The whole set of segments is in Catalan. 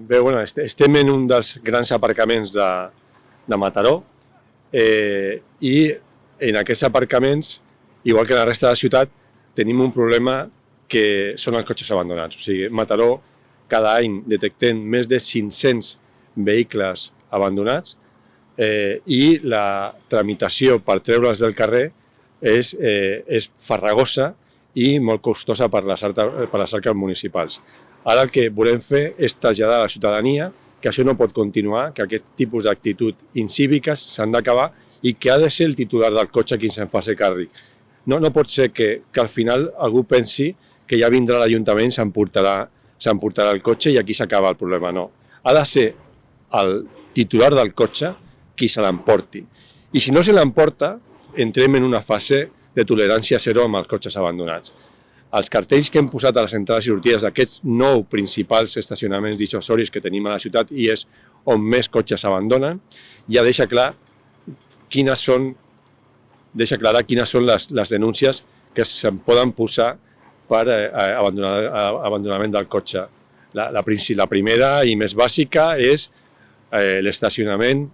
Bé, bueno, estem en un dels grans aparcaments de Mataró i en aquests aparcaments, igual que en la resta de la ciutat, tenim un problema que són els cotxes abandonats. O sigui, Mataró cada any detectem més de 500 vehicles abandonats i la tramitació per treure'ls del carrer és farragosa i molt costosa per les arques municipals. Ara el que volem fer és traslladar a la ciutadania que això no pot continuar, que aquest tipus d'actitud incíviques s'han d'acabar i que ha de ser el titular del cotxe qui se'n faci càrrec. No pot ser que al final algú pensi que ja vindrà l'Ajuntament, s'emportarà el cotxe i aquí s'acaba el problema. No, ha de ser el titular del cotxe qui se l'emporti. I si no se l'emporta, entrem en una fase de tolerància zero amb els cotxes abandonats. Els cartells que hem posat a les entrades i sortides d'aquests 9 principals estacionaments dissuasoris que tenim a la ciutat i és on més cotxes s'abandonen, ja deixa clar quines són les denúncies que se'n poden posar per abandonament del cotxe. La primera i més bàsica és l'estacionament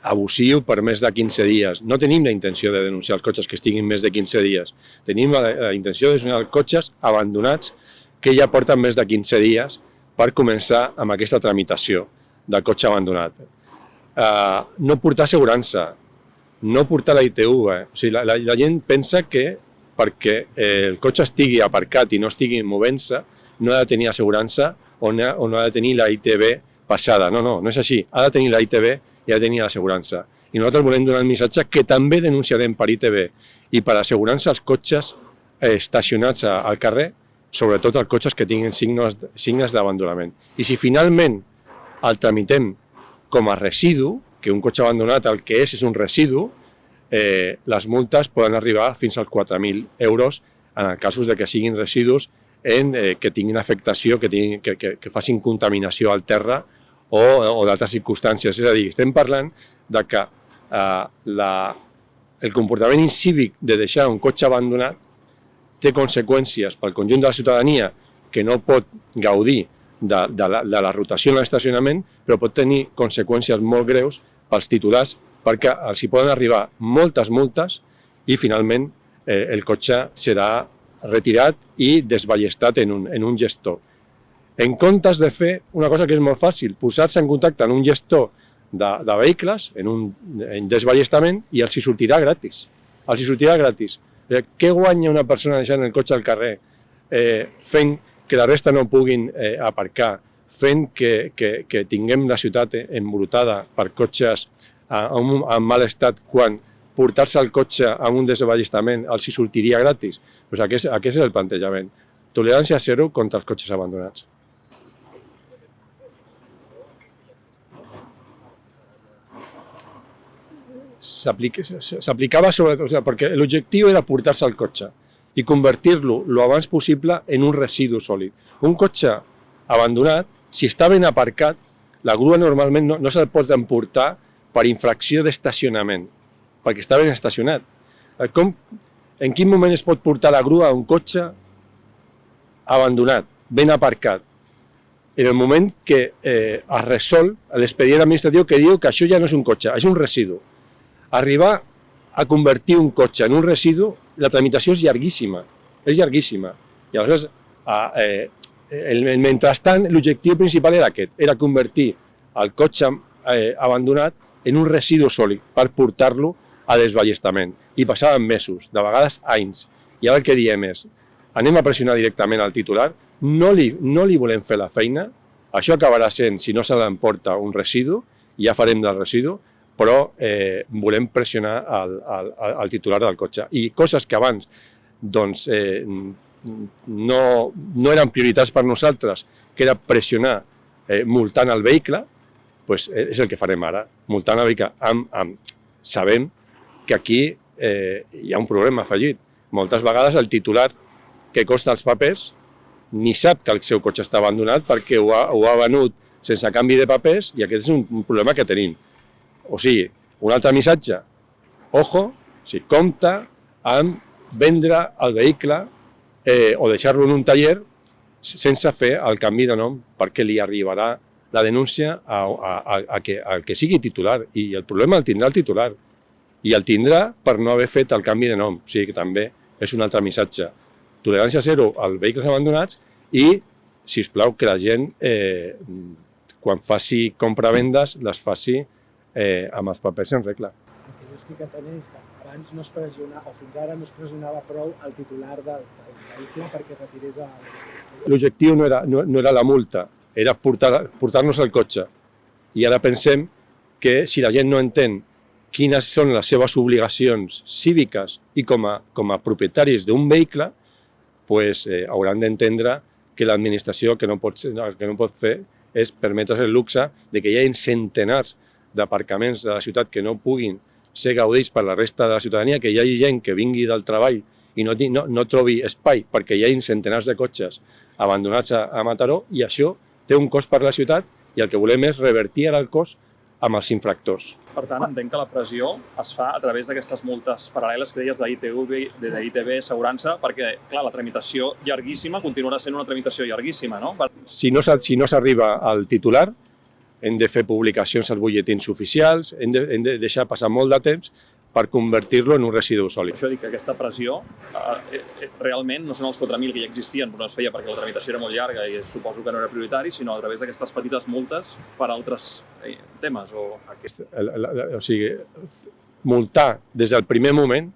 abusiu per més de 15 dies. No tenim la intenció de denunciar els cotxes que estiguin més de 15 dies. Tenim la intenció de denunciar els cotxes abandonats que ja porten més de 15 dies per començar amb aquesta tramitació del cotxe abandonat. No portar assegurança, no portar la ITV. O sigui, la gent pensa que perquè el cotxe estigui aparcat i no estigui movent-se, no ha de tenir assegurança o no ha de tenir la ITV passada. No és així. Ha de tenir la ITV i ha de tenir l'assegurança. I nosaltres volem donar el missatge que també denunciarem per ITV i per assegurança els cotxes estacionats al carrer, sobretot els cotxes que tinguin signes d'abandonament. I si finalment el tramitem com a residu, que un cotxe abandonat el que és un residu, les multes poden arribar fins als 4.000 euros en els casos de que siguin residus que tinguin afectació, que facin contaminació al terra o d'altres circumstàncies. És a dir, estem parlant de que el comportament incívic de deixar un cotxe abandonat té conseqüències pel conjunt de la ciutadania que no pot gaudir de la rotació en l'estacionament, però pot tenir conseqüències molt greus pels titulars perquè els hi poden arribar moltes multes i finalment el cotxe serà retirat i desballestat en un gestor. En comptes de fer una cosa que és molt fàcil, posar-se en contacte amb un gestor de vehicles en un desballestament i els hi sortirà gratis. Els hi sortirà gratis. Què guanya una persona deixant el cotxe al carrer fent que la resta no puguin aparcar, fent que tinguem la ciutat embrutada per cotxes en mal estat quan portar-se el cotxe a un desballestament els hi sortiria gratis? Aquest és el plantejament. Tolerància zero contra els cotxes abandonats. S'aplicava sobretot perquè l'objectiu era portar-se el cotxe i convertir-lo el abans possible en un residu sòlid. Un cotxe abandonat, si està ben aparcat, la grua normalment no se'l pot emportar per infracció d'estacionament, perquè està ben estacionat. En quin moment es pot portar la grua a un cotxe abandonat, ben aparcat? En el moment que es resol l'expedient administratiu que diu que això ja no és un cotxe, és un residu. Arribar a convertir un cotxe en un residu, la tramitació és llarguíssima, és llarguíssima. I aleshores, mentrestant, l'objectiu principal era aquest, era convertir el cotxe abandonat en un residu sòlid per portar-lo a desballestament. I passaven mesos, de vegades anys. I ara el que diem és, anem a pressionar directament al titular, no li volem fer la feina, això acabarà sent, si no se l'emporta, un residu, i ja farem del residu, però volem pressionar el titular del cotxe. I coses que abans no eren prioritats per nosaltres, que era pressionar multant el vehicle, és el que farem ara, multant el vehicle. Sabem que aquí hi ha un problema afegit. Moltes vegades el titular que costa els papers ni sap que el seu cotxe està abandonat perquè ho ha venut sense canvi de papers i aquest és un problema que tenim. O sigui, un altre missatge, ojo, si compta amb vendre el vehicle o deixar-lo en un taller sense fer el canvi de nom perquè li arribarà la denúncia al que sigui titular, i el problema el tindrà el titular, i el tindrà per no haver fet el canvi de nom, o sigui que també és un altre missatge. Tolerància zero als vehicles abandonats i, si us plau, que la gent, quan faci compravendes, les faci amb els papers en regla. El que jo estic atenent és que abans no es pressionava, o fins ara no es pressionava prou el titular del vehicle perquè retirés el... L'objectiu no era la multa, era portar-nos el cotxe. I ara pensem que si la gent no entén quines són les seves obligacions cíviques i com a propietaris d'un vehicle, pues, hauran d'entendre que l'administració que no pot fer és permetre's el luxe de que hi hagi centenars d'aparcaments de la ciutat que no puguin ser gaudits per la resta de la ciutadania, que hi hagi gent que vingui del treball i no trobi espai perquè hi hagi centenars de cotxes abandonats a Mataró, i això té un cost per a la ciutat, i el que volem és revertir el cost amb els infractors. Per tant, entenc que la pressió es fa a través d'aquestes multes paral·leles que deies d'ITV, assegurança, perquè, clar, la tramitació llarguíssima continuarà sent una tramitació llarguíssima, no? Si no s'arriba al titular, hem de fer publicacions als butlletins oficials, hem de deixar passar molt de temps per convertir-lo en un residu sòlid. Això dic que aquesta pressió realment no són els 4.000 que ja existien, però no es feia perquè la tramitació era molt llarga i suposo que no era prioritari, sinó a través d'aquestes petites multes per altres temes. O sigui, multar des del primer moment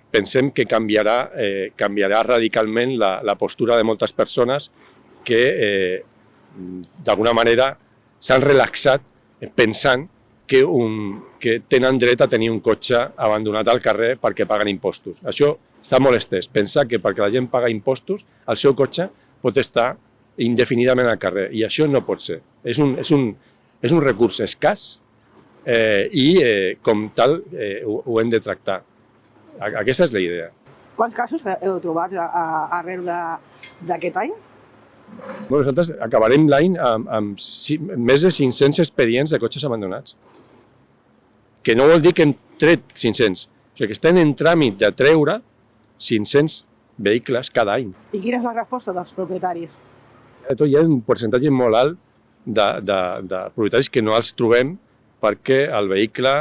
pensem que canviarà radicalment la postura de moltes persones que d'alguna manera s'han relaxat pensant que tenen dret a tenir un cotxe abandonat al carrer perquè paguen impostos. Això està molt estès. Pensar que perquè la gent paga impostos, el seu cotxe pot estar indefinidament al carrer. I això no pot ser. És un recurs escàs i com tal ho hem de tractar. Aquesta és la idea. Quants casos heu trobat arrel d'aquest any? Nosaltres acabarem l'any amb més de 500 expedients de cotxes abandonats. Que no vol dir que hem tret 500, o sigui que estem en tràmit de treure 500 vehicles cada any. I quina és la resposta dels propietaris? Hi ha un percentatge molt alt de propietaris que no els trobem perquè el vehicle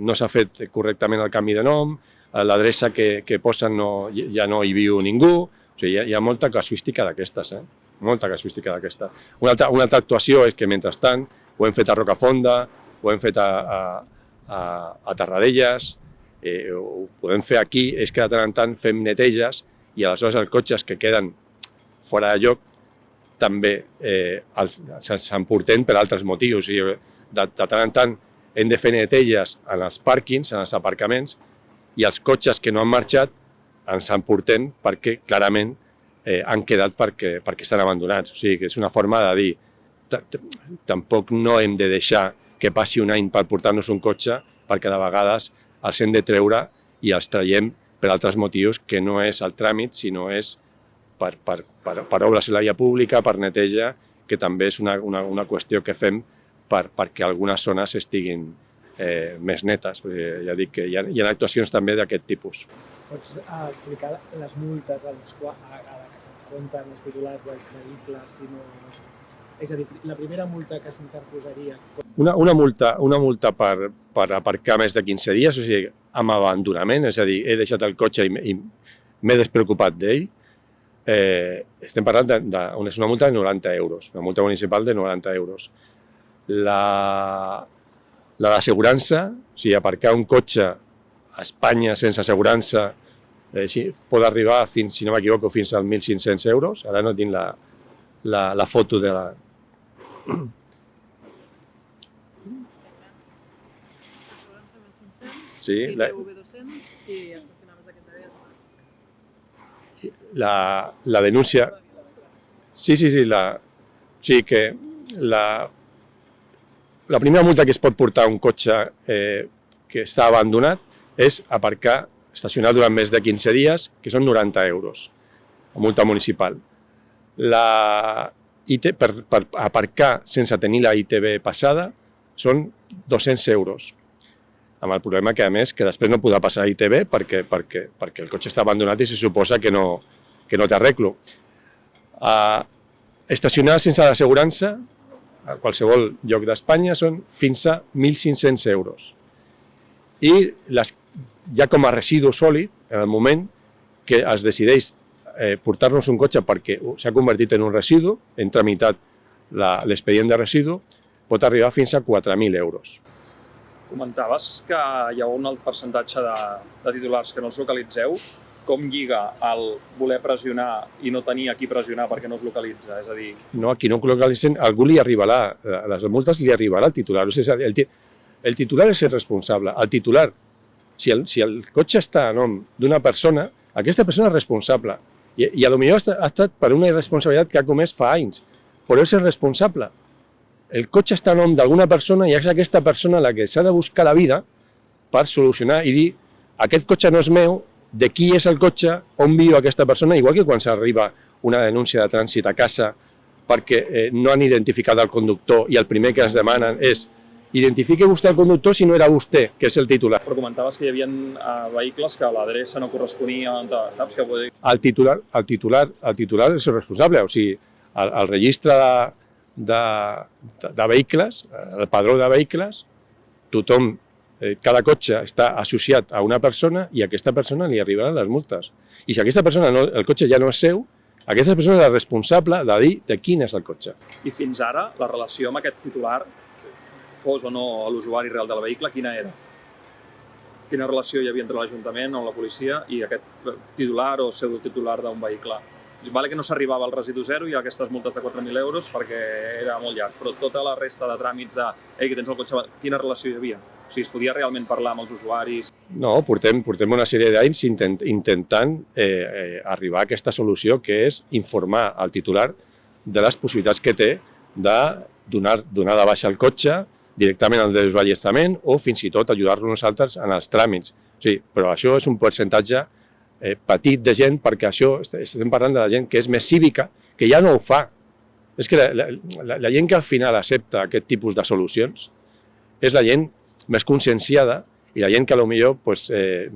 no s'ha fet correctament el canvi de nom, l'adreça que posen ja no hi viu ningú, o sigui, hi ha molta casuística d'aquestes, molta casuística d'aquesta. Una altra actuació és que, mentrestant, ho hem fet a Rocafonda, ho hem fet a Tarradellas, ho podem fer aquí, és que de tant en tant fem neteges i aleshores els cotxes que queden fora de lloc també s'emporten per altres motius. De tant en tant hem de fer neteges en els pàrquings, en els aparcaments, i els cotxes que no han marxat ens emporten perquè clarament han quedat perquè estan abandonats. O sigui que és una forma de dir tampoc no hem de deixar que passi un any per portar-nos un cotxe perquè de vegades els hem de treure i els traiem per altres motius que no és el tràmit, sinó és per obres a la via pública, per neteja, que també és una qüestió que fem perquè algunes zones estiguin més netes. Ja dic que hi ha actuacions també d'aquest tipus. Pots explicar les multes a les que s'enfronten els titulars dels vehicles? És a dir, la primera multa que s'interposaria... Una multa per aparcar més de 15 dies, o sigui, amb abandonament, és a dir, he deixat el cotxe i m'he despreocupat d'ell. Estem parlant és una multa de 90 euros, una multa municipal de 90 euros. La d'assegurança, o sigui, aparcar un cotxe a Espanya sense assegurança pot arribar, si no m'equivoco, fins als 1.500 euros. Ara no tinc la foto de la... Sí, ITV 200 i estacionaves d'aquest àrea. La denúncia... Sí, o sigui que la primera multa que es pot portar a un cotxe que està abandonat és aparcar, estacionar durant més de 15 dies, que són 90 euros, la multa municipal. Per aparcar sense tenir la ITV passada són 200 euros, amb el problema que, a més, que després no podrà passar a ITV perquè el cotxe està abandonat i se suposa que no té arreglo. Estacionar sense l'assegurança a qualsevol lloc d'Espanya són fins a 1.500 euros. I ja com a residu sòlid, en el moment que es decideix portar-nos un cotxe perquè s'ha convertit en un residu, hem tramitat l'expedient de residu, pot arribar fins a 4.000 euros. Comentaves que hi ha un alt percentatge de titulars que no us localitzeu. Com lliga el voler pressionar i no tenir a qui pressionar perquè no es localitza? És a dir... No, a qui no localitzen, a algú li arribarà, a les multes li arribarà el titular. És a dir, el titular és el responsable. El titular, si el cotxe està a nom d'una persona, aquesta persona és responsable. I potser ha estat per una irresponsabilitat que ha comès fa anys, però és el responsable. El cotxe està a nom d'alguna persona i és aquesta persona la que s'ha de buscar la vida per solucionar i dir aquest cotxe no és meu, de qui és el cotxe, on viu aquesta persona, igual que quan s'arriba una denúncia de trànsit a casa perquè no han identificat el conductor i el primer que es demanen és identifique vostè el conductor si no era vostè, que és el titular. Però comentaves que hi havia vehicles que l'adreça no corresponia on estaves, que poder... El titular és el responsable, o sigui, el registre de vehicles, el padró de vehicles, tothom, cada cotxe està associat a una persona i a aquesta persona li arribaran les multes. I si aquesta persona, el cotxe ja no és seu, aquesta persona és la responsable de dir de quin és el cotxe. I fins ara, la relació amb aquest titular, fos o no l'usuari real del vehicle, quina era? Quina relació hi havia entre l'Ajuntament o la policia i aquest titular o pseudotitular d'un vehicle? Vale que no s'arribava al residu zero i a aquestes multes de 4.000 euros perquè era molt llarg, però tota la resta de tràmits de que tens el cotxe, quina relació hi havia? O sigui, es podia realment parlar amb els usuaris? No, portem una sèrie d'anys intentant arribar a aquesta solució que és informar al titular de les possibilitats que té de donar de baixa el cotxe directament al desballestament o fins i tot ajudar-lo nosaltres en els tràmits. O sigui, però això és un percentatge petit de gent, perquè això estem parlant de la gent que és més cívica, que ja no ho fa. És que la gent que al final accepta aquest tipus de solucions és la gent més conscienciada i la gent que potser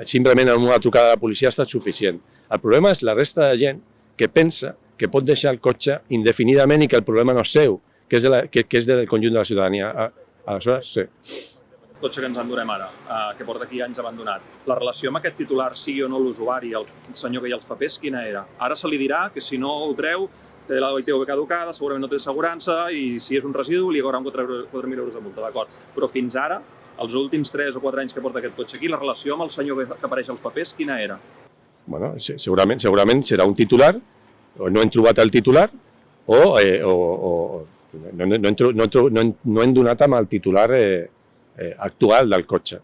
simplement amb una trucada de la policia ha estat suficient. El problema és la resta de gent que pensa que pot deixar el cotxe indefinidament i que el problema no és seu, que és del conjunt de la ciutadania. Aleshores, sí. El cotxe que ens endonem ara, que porta aquí anys abandonat, la relació amb aquest titular, sigui o no l'usuari, el senyor que hi ha els papers, quina era? Ara se li dirà que si no ho treu, té la ITV caducada, segurament no té assegurança i si és un residu li hauran 4.000 euros de multa, d'acord. Però fins ara, els últims 3 o 4 anys que porta aquest cotxe aquí, la relació amb el senyor que apareix als papers, quina era? Bueno, segurament serà un titular, o no hem trobat el titular, o no hem donat amb el titular actual del cotxe.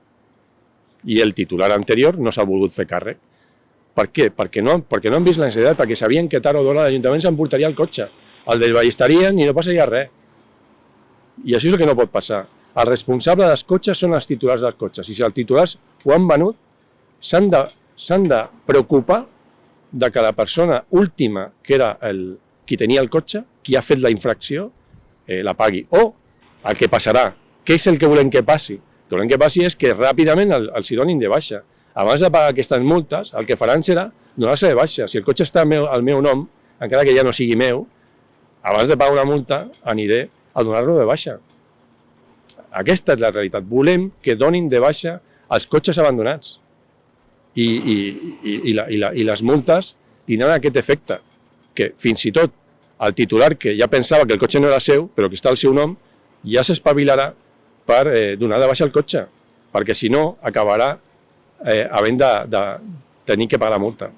I el titular anterior no s'ha volgut fer càrrec. Per què? Perquè no han vist la necessitat, perquè sabien que tard o d'hora l'Ajuntament s'emportaria el cotxe. El desballestarien i no passaria res. I això és el que no pot passar. El responsable dels cotxes són els titulars dels cotxes. I si els titulars ho han venut, s'han de preocupar de que la persona última, que era qui tenia el cotxe, qui ha fet la infracció, la pagui. O el que passarà. Què és el que volem que passi? El que volem que passi és que ràpidament els donin de baixa. Abans de pagar aquestes multes, el que faran serà donar-se de baixa. Si el cotxe està al meu nom, encara que ja no sigui meu, abans de pagar una multa aniré a donar-lo de baixa. Aquesta és la realitat. Volem que donin de baixa els cotxes abandonats. I les multes tindran aquest efecte, que fins i tot el titular que ja pensava que el cotxe no era seu, però que està al seu nom, ja s'espavilarà per donar de baixa el cotxe, perquè si no acabarà havent de tenir que pagar la multa.